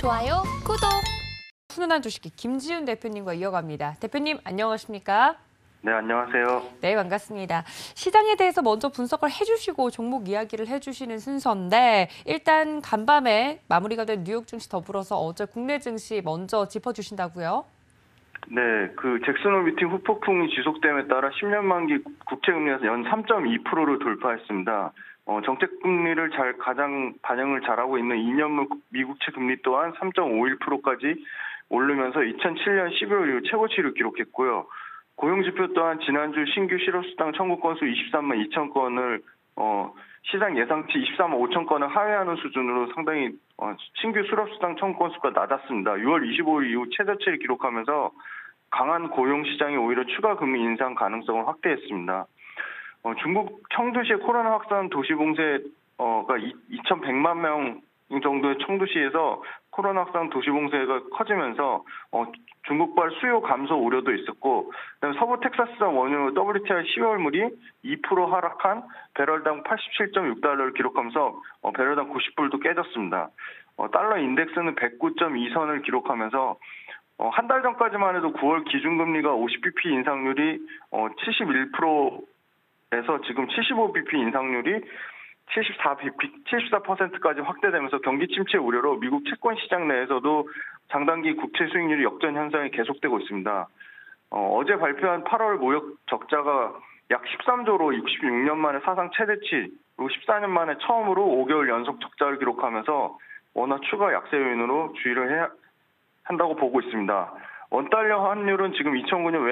좋아요, 구독. 훈훈한 주식기 김지훈 대표님과 이어갑니다. 대표님 안녕하십니까? 네, 안녕하세요. 네, 반갑습니다. 시장에 대해서 먼저 분석을 해주시고 종목 이야기를 해주시는 순서인데 일단 간밤에 마무리가 된 뉴욕 증시 더불어서 어제 국내 증시 먼저 짚어주신다고요? 네, 그 잭슨 홀 미팅 후폭풍이 지속됨에 따라 10년 만기 국채금리에서 연 3.2%를 돌파했습니다. 정책금리를 가장 반영을 잘하고 있는 2년물 미국채 금리 또한 3.51%까지 오르면서 2007년 11월 이후 최고치를 기록했고요. 고용지표 또한 지난주 신규 실업수당 청구 건수 23만 2천 건을 시장 예상치 24만 5천 건을 하회하는 수준으로 상당히 신규 실업수당 청구 건수가 낮았습니다. 6월 25일 이후 최저치를 기록하면서 강한 고용시장이 오히려 추가 금리 인상 가능성을 확대했습니다. 중국 청두시의 코로나 확산 도시 봉쇄가 2,100만 명 정도의 청두시에서 코로나 확산 도시 봉쇄가 커지면서 중국발 수요 감소 우려도 있었고, 그다음에 서부 텍사스산 원유 WTI 10월물이 2% 하락한 배럴당 87.6달러를 기록하면서 배럴당 90불도 깨졌습니다. 달러 인덱스는 109.2선을 기록하면서 한 달 전까지만 해도 9월 기준금리가 50bp 인상률이 71%에서 지금 75bp 인상률이 74%까지 확대되면서 경기 침체 우려로 미국 채권 시장 내에서도 장단기 국채 수익률이 역전 현상이 계속되고 있습니다. 어제 발표한 8월 모역 적자가 약 13조로 66년 만에 사상 최대치, 그리고 14년 만에 처음으로 5개월 연속 적자를 기록하면서 워낙 추가 약세 요인으로 주의를 해야 한다고 보고 있습니다. 원달러 환율은 지금 2009년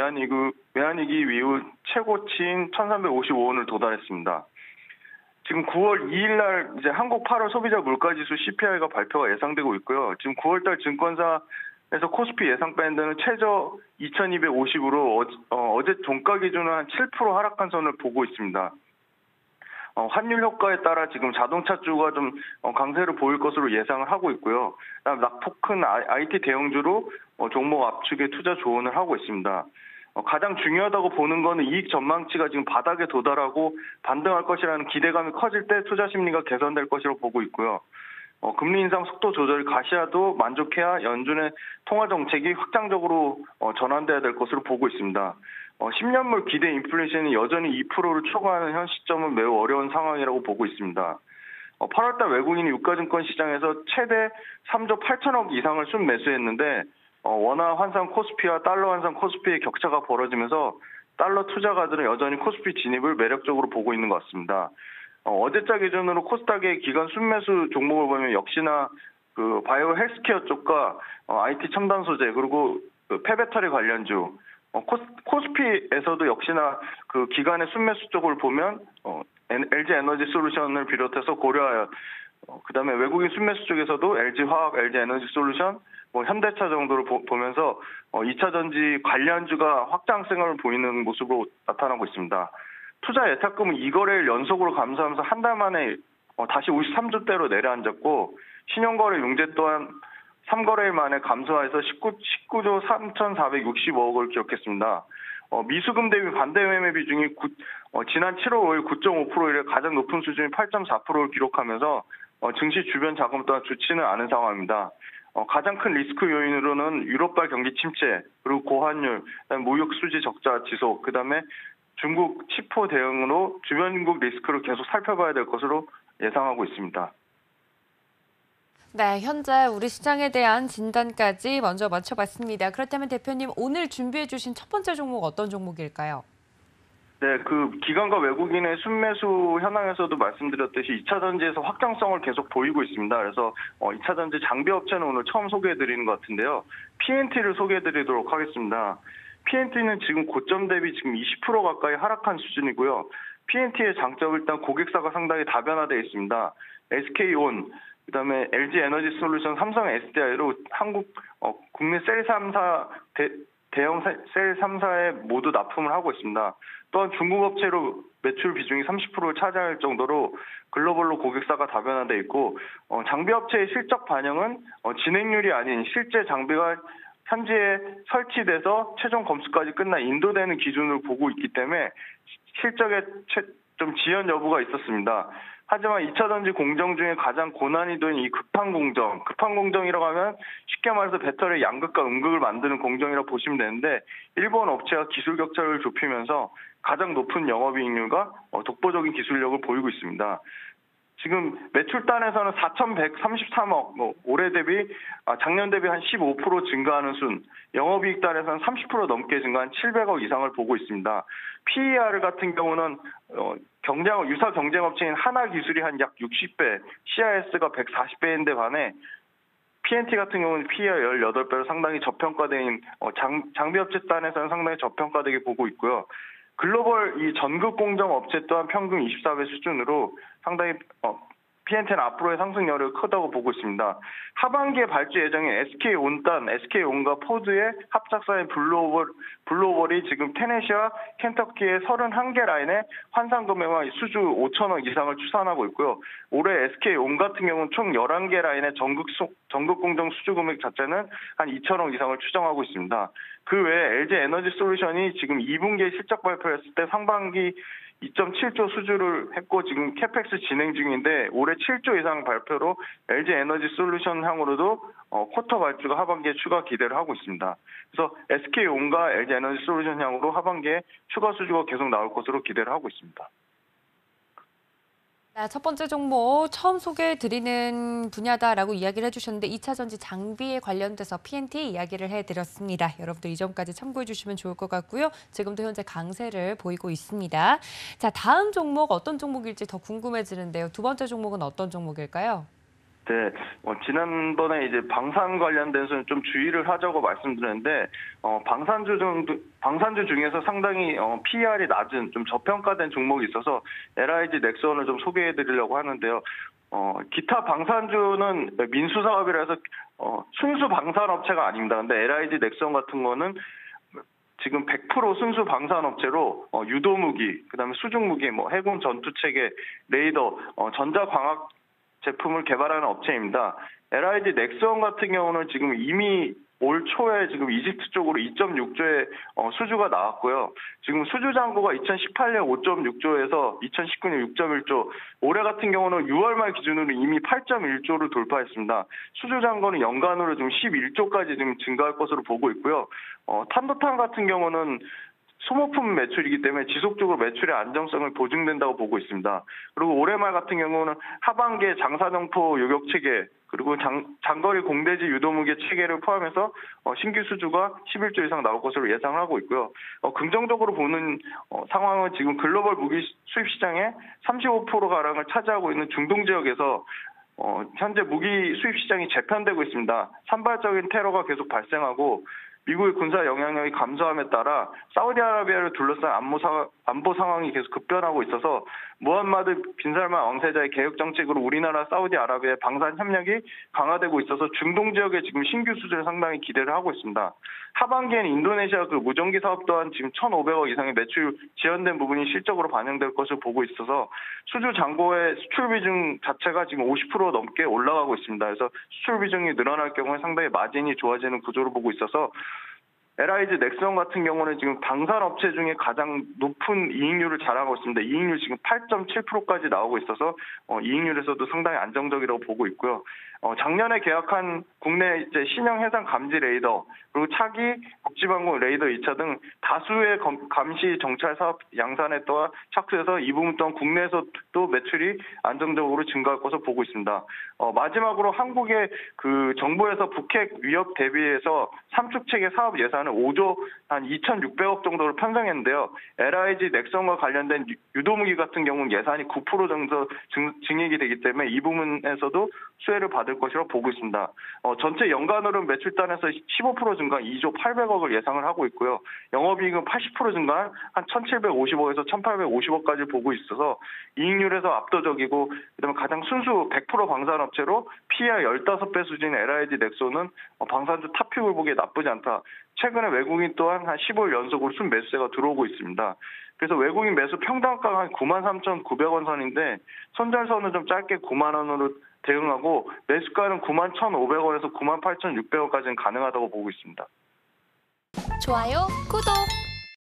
외환위기 이후 최고치인 1,355원을 도달했습니다. 지금 9월 2일 날 이제 한국 8월 소비자 물가지수 CPI가 발표가 예상되고 있고요. 지금 9월달 증권사에서 코스피 예상 밴드는 최저 2,250으로 어제 종가 기준으로 한 7% 하락한 선을 보고 있습니다. 환율 효과에 따라 지금 자동차주가 좀 강세를 보일 것으로 예상을 하고 있고요. 그다음 낙폭 큰 IT 대형주로 종목 압축에 투자 조언을 하고 있습니다. 가장 중요하다고 보는 거는 이익 전망치가 지금 바닥에 도달하고 반등할 것이라는 기대감이 커질 때 투자 심리가 개선될 것으로 보고 있고요. 금리 인상 속도 조절 가시화도 만족해야 연준의 통화 정책이 확장적으로 전환돼야 될 것으로 보고 있습니다. 10년물 기대 인플레이션이 여전히 2%를 초과하는 현 시점은 매우 어려운 상황이라고 보고 있습니다. 8월달 외국인이 유가증권 시장에서 최대 3조 8천억 이상을 순매수했는데 원화 환산 코스피와 달러 환산 코스피의 격차가 벌어지면서 달러 투자가들은 여전히 코스피 진입을 매력적으로 보고 있는 것 같습니다. 어제자 기준으로 코스닥의 기관 순매수 종목을 보면 역시나 그 바이오 헬스케어 쪽과 IT 첨단 소재 그리고 그 폐배터리 관련주, 코스피에서도 역시나 그 기관의 순매수 쪽을 보면 LG 에너지 솔루션을 비롯해서 고려하여 그다음에 외국인 순매수 쪽에서도 LG 화학, LG 에너지 솔루션, 현대차 정도를 보면서 2차 전지 관련주가 확장성을 보이는 모습으로 나타나고 있습니다. 투자 예탁금은 2거래일 연속으로 감소하면서 한 달 만에 다시 53조대로 내려앉았고, 신용거래 융제 또한 3거래일 만에 감소해서 19조 3,465억을 기록했습니다. 미수금 대비 반대 매매 비중이 지난 7월 5일 9.5% 이래 가장 높은 수준인 8.4%를 기록하면서 증시 주변 자금 또한 좋지는 않은 상황입니다. 가장 큰 리스크 요인으로는 유럽발 경기 침체, 그리고 고환율, 그다음에 무역 수지 적자 지속, 그다음에 중국 치포 대응으로 주변국 리스크를 계속 살펴봐야 될 것으로 예상하고 있습니다. 네, 현재 우리 시장에 대한 진단까지 먼저 맞춰봤습니다. 그렇다면 대표님 오늘 준비해 주신 첫 번째 종목 어떤 종목일까요? 네, 그 기관과 외국인의 순매수 현황에서도 말씀드렸듯이 2차 전지에서 확장성을 계속 보이고 있습니다. 그래서 2차 전지 장비 업체는 오늘 처음 소개해드리는 것 같은데요. PNT를 소개해드리도록 하겠습니다. PNT는 지금 고점 대비 지금 20% 가까이 하락한 수준이고요. PNT의 장점 일단 고객사가 상당히 다변화되어 있습니다. SK온, 그다음에 LG 에너지 솔루션, 삼성 SDI로 한국 국내 셀 3사 대형 셀 3사에 모두 납품을 하고 있습니다. 또한 중국 업체로 매출 비중이 30%를 차지할 정도로 글로벌로 고객사가 다변화되어 있고, 장비 업체의 실적 반영은 진행률이 아닌 실제 장비가 현지에 설치돼서 최종 검수까지 끝나 인도되는 기준으로 보고 있기 때문에 실적에 좀 지연 여부가 있었습니다. 하지만 2차 전지 공정 중에 가장 고난이 된 이 급한 공정이라고 하면 쉽게 말해서 배터리 양극과 음극을 만드는 공정이라고 보시면 되는데 일본 업체가 기술 격차를 좁히면서 가장 높은 영업이익률과 독보적인 기술력을 보이고 있습니다. 지금 매출단에서는 4,133억, 올해 대비, 작년 대비 한 15% 증가하는 순, 영업이익단에서는 30% 넘게 증가한 700억 이상을 보고 있습니다. PER 같은 경우는, 유사 경쟁업체인 하나기술이 한 약 60배, CIS가 140배인데 반해, PNT 같은 경우는 PER 18배로 상당히 저평가된, 장비업체 단에서는 상당히 저평가되게 보고 있고요. 글로벌 이 전극 공정 업체 또한 평균 24배 수준으로 상당히 PNT는 앞으로의 상승 여력이 크다고 보고 있습니다. 하반기에 발주 예정인 SK온과 포드의 합작사인 블루오벌이 지금 테네시와 켄터키의 31개 라인에 환산 금액과 수주 5천억 이상을 추산하고 있고요. 올해 SK온 같은 경우는 총 11개 라인의 전극 공정 수주 금액 자체는 한 2천억 이상을 추정하고 있습니다. 그 외에 LG 에너지 솔루션이 지금 2분기에 실적 발표했을 때 상반기 2.7조 수주를 했고 지금 캐펙스 진행 중인데 올해 7조 이상 발표로 LG 에너지 솔루션 향으로도 쿼터 발주가 하반기에 추가 기대를 하고 있습니다. 그래서 SK온과 LG 에너지 솔루션 향으로 하반기에 추가 수주가 계속 나올 것으로 기대를 하고 있습니다. 네, 첫 번째 종목 처음 소개해드리는 분야다라고 이야기를 해주셨는데 2차 전지 장비에 관련돼서 PNT 이야기를 해드렸습니다. 여러분들 이 점까지 참고해 주시면 좋을 것 같고요. 지금도 현재 강세를 보이고 있습니다. 자, 다음 종목 어떤 종목일지 더 궁금해지는데요. 두 번째 종목은 어떤 종목일까요? 네, 지난번에 이제 방산 관련돼서 좀 주의를 하자고 말씀드렸는데, 방산주 중에서 상당히 PER이 낮은 좀 저평가된 종목이 있어서 LIG 넥스원을 좀 소개해 드리려고 하는데요. 기타 방산주는 민수 사업이라 해서 순수 방산업체가 아닙니다. 근데 LIG 넥스원 같은 거는 지금 100% 순수 방산업체로 유도무기, 그다음에 수중무기, 해군 전투체계, 레이더, 전자광학 제품을 개발하는 업체입니다. LIG 넥스원 같은 경우는 지금 이미 올 초에 지금 이집트 쪽으로 2.6조의 수주가 나왔고요. 지금 수주 잔고가 2018년 5.6조에서 2019년 6.1조, 올해 같은 경우는 6월 말 기준으로 이미 8.1조를 돌파했습니다. 수주 잔고는 연간으로 지금 11조까지 지금 증가할 것으로 보고 있고요. 탄도탄 같은 경우는 소모품 매출이기 때문에 지속적으로 매출의 안정성을 보증된다고 보고 있습니다. 그리고 올해 말 같은 경우는 하반기에 장사정포 요격 체계 그리고 장거리 공대지 유도무기 체계를 포함해서 신규 수주가 11조 이상 나올 것으로 예상을 하고 있고요. 긍정적으로 보는 상황은 지금 글로벌 무기 수입 시장의 35%가량을 차지하고 있는 중동 지역에서 현재 무기 수입 시장이 재편되고 있습니다. 산발적인 테러가 계속 발생하고 미국의 군사 영향력이 감소함에 따라 사우디아라비아를 둘러싼 안보 상황이 계속 급변하고 있어서 무함마드 빈살만 왕세자의 개혁 정책으로 우리나라 사우디아라비아의 방산 협력이 강화되고 있어서 중동 지역에 지금 신규 수주를 상당히 기대를 하고 있습니다. 하반기에는 인도네시아 그 무전기 사업 또한 지금 1,500억 이상의 매출 지연된 부분이 실적으로 반영될 것을 보고 있어서 수주 잔고의 수출 비중 자체가 지금 50% 넘게 올라가고 있습니다. 그래서 수출 비중이 늘어날 경우에 상당히 마진이 좋아지는 구조로 보고 있어서 LIG 넥스원 같은 경우는 지금 방산업체 중에 가장 높은 이익률을 자랑하고 있습니다. 이익률 지금 8.7%까지 나오고 있어서 이익률에서도 상당히 안정적이라고 보고 있고요. 작년에 계약한 국내 이제 신형 해상 감지 레이더 그리고 차기 국지방공 레이더 2차 등 다수의 감시 정찰 사업 양산에 또한 착수해서 이 부분 또한 국내에서도 매출이 안정적으로 증가할 것으로 보고 있습니다. 마지막으로 한국의 그 정부에서 북핵 위협 대비해서 삼축 체계 사업 예산을 5조 한 2,600억 정도를 편성했는데요. LIG 넥슨과 관련된 유도무기 같은 경우는 예산이 9% 정도 증액이 되기 때문에 이 부분에서도 수혜를 받을 것이라고 보고 있습니다. 전체 연간으로 매출단에서 15% 증가 2조 800억을 예상을 하고 있고요. 영업이익은 80% 증가한 한 1,750억에서 1,850억까지 보고 있어서 이익률에서 압도적이고 그다음에 가장 순수 100% 방산업체로 PER 15배 수준의 LIG 넥슨은 방산주 탑픽을 보기에 나쁘지 않다. 최근에 외국인 또한 한 15일 연속으로 순매수세가 들어오고 있습니다. 그래서 외국인 매수 평단가가 한 93,900원 선인데 손절선은 좀 짧게 9만 원으로 대응하고 매수가는 91,500원에서 98,600원까지는 가능하다고 보고 있습니다. 좋아요, 구독!